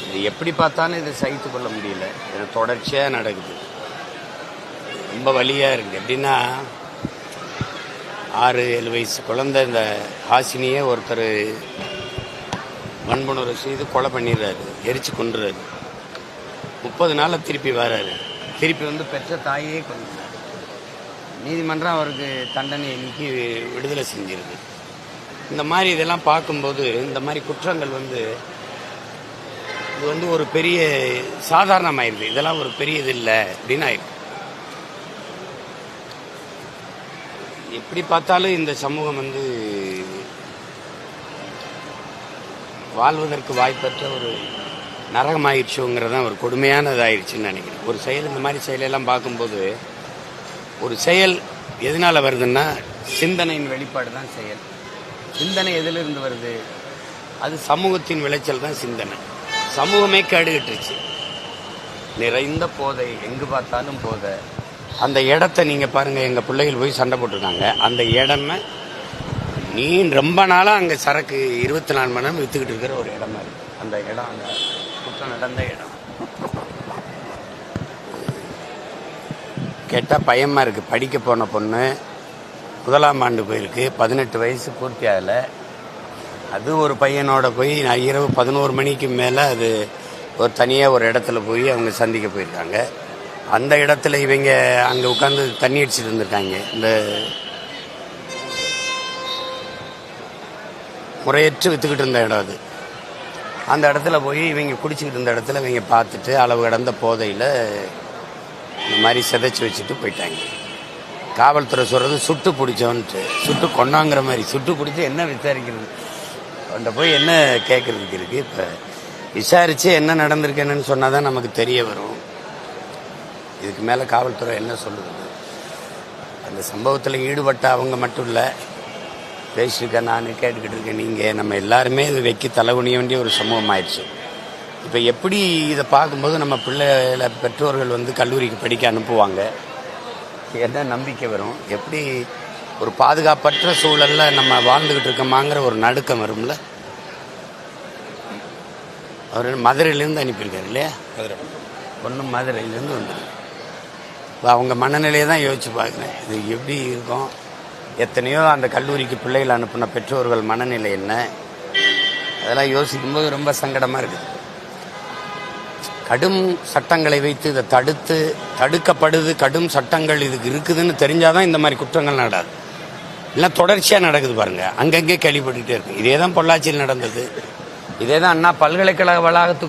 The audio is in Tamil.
இது எப்படி பார்த்தாலும் இதை சகித்து கொள்ள முடியல. இது தொடர்ச்சியாக நடக்குது. ரொம்ப வலியாக இருக்குது. எப்படின்னா 6-7 வயசு குழந்தை இந்த ஹாசினியை ஒருத்தர் வன்புணர்வு செய்து கொலை பண்ணிடுறாரு, எரிச்சு கொண்டுறாரு. 30 நாளில் திருப்பி வர்றாரு. திருப்பி வந்து பெற்ற தாயே கொண்டுறாரு. நீதிமன்றம் அவருக்கு தண்டனை நீக்கி விடுதலை செஞ்சிருக்கு. இந்த மாதிரி இதெல்லாம் பார்க்கும்போது இந்த மாதிரி குற்றங்கள் வந்து இது வந்து ஒரு பெரிய சாதாரணமாயிருது. இதெல்லாம் ஒரு பெரிய இது இல்லை அப்படின்னு ஆயிருக்கு. எப்படி பார்த்தாலும் இந்த சமூகம் வந்து வாழ்வதற்கு வாய்ப்பற்ற ஒரு நரகமாயிடுச்சுங்கிறதான் ஒரு கொடுமையானதாயிருச்சுன்னு நினைக்கிறேன். ஒரு செயல், இந்த மாதிரி செயலெல்லாம் பார்க்கும்போது ஒரு செயல் எதனால் வருதுன்னா சிந்தனையின் வெளிப்பாடு தான் செயல். சிந்தனை எதிலிருந்து வருது? அது சமூகத்தின் விளைச்சல் தான் சிந்தனை. சமூகமே கேடுகட்டுருச்சு. நிறைந்த போதை, எங்கு பார்த்தாலும் போதை. அந்த இடத்த நீங்கள் பாருங்கள், எங்கள் பிள்ளைகள் போய் சண்டை போட்டிருக்காங்க. அந்த இடமே ரொம்ப நாளாக அங்கே சரக்கு 24 மணி நேரம் விற்றுக்கிட்டு இருக்கிற ஒரு இடமா இருக்குது. அந்த இடம், அந்த குற்றம் நடந்த இடம் கேட்டால் பயமாக இருக்குது. படிக்க போன பொண்ணு 1ஆம் ஆண்டு போயிருக்கு, 18 வயசு பூர்த்தி ஆகலை. அது ஒரு பையனோட போய் இரவு 11 மணிக்கு மேலே அது ஒரு தனியாக ஒரு இடத்துல போய் அவங்க சந்திக்க போயிருக்காங்க. அந்த இடத்துல இவங்க அங்கே உட்காந்து தண்ணி அடிச்சுட்டு இருந்திருக்காங்க. இந்த முறையற்று விற்றுக்கிட்டு இருந்த இடம் அது. அந்த இடத்துல போய் இவங்க குடிச்சிக்கிட்டு இருந்த இடத்துல இவங்க பார்த்துட்டு அளவு கடந்த போதையில் இந்த மாதிரி சிதைச்சி வச்சுட்டு போயிட்டாங்க. காவல்துறை சொல்கிறது சுட்டு பிடிச்சோன்ட்டு, சுட்டு கொண்டாங்கிற மாதிரி. சுட்டு பிடிச்சி என்ன விசாரிக்கிறது? அவன்கிட்ட போய் என்ன கேட்குறதுக்கு இருக்குது? இப்போ விசாரித்து என்ன நடந்திருக்கு என்னன்னு சொன்னால் தான் நமக்கு தெரிய வரும். இதுக்கு மேலே காவல்துறை என்ன சொல்லுது? அந்த சம்பவத்தில் ஈடுபட்ட அவங்க மட்டும் இல்லை, பேசியிருக்கேன், நான் கேட்டுக்கிட்டு இருக்கேன், நீங்கள், நம்ம எல்லாருமே இது வைக்க தலைகுனிய வேண்டிய ஒரு சமூகம் ஆயிடுச்சு. இப்போ எப்படி இதை பார்க்கும்போது நம்ம பிள்ளைகளை பெற்றோர்கள் வந்து கல்லூரிக்கு படிக்க அனுப்புவாங்க, என்ன நம்பிக்கை வரும்? எப்படி ஒரு பாதுகாப்பற்ற சூழலில் நம்ம வாழ்ந்துக்கிட்டு இருக்கோமாங்கிற ஒரு நடுக்கம் வரும்ல. அவர் மதுரையிலேருந்து அனுப்பியிருக்காரு இல்லையா? ஒன்றும் மதுரையிலேருந்து வந்துருக்கு. இப்போ அவங்க மனநிலையை தான் யோசிச்சு பார்க்குறேன். இது எப்படி இருக்கும்? எத்தனையோ அந்த கல்லூரிக்கு பிள்ளைகள் அனுப்பின பெற்றோர்கள் மனநிலை என்ன? அதெல்லாம் யோசிக்கும்போது ரொம்ப சங்கடமாக இருக்குது. கடும் சட்டங்களை வைத்து இதை தடுக்கப்படுது. கடும் சட்டங்கள் இதுக்கு இருக்குதுன்னு தெரிஞ்சாதான் இந்த மாதிரி குற்றங்கள் நடாது. இல்லை தொடர்ச்சியாக நடக்குது பாருங்க, அங்கங்கே கேள்விப்பட்டுக்கிட்டே இருக்கு. இதே தான் பொள்ளாச்சியில் நடந்தது. இதே தான் அண்ணா பல்கலைக்கழக வளாகத்துக்கு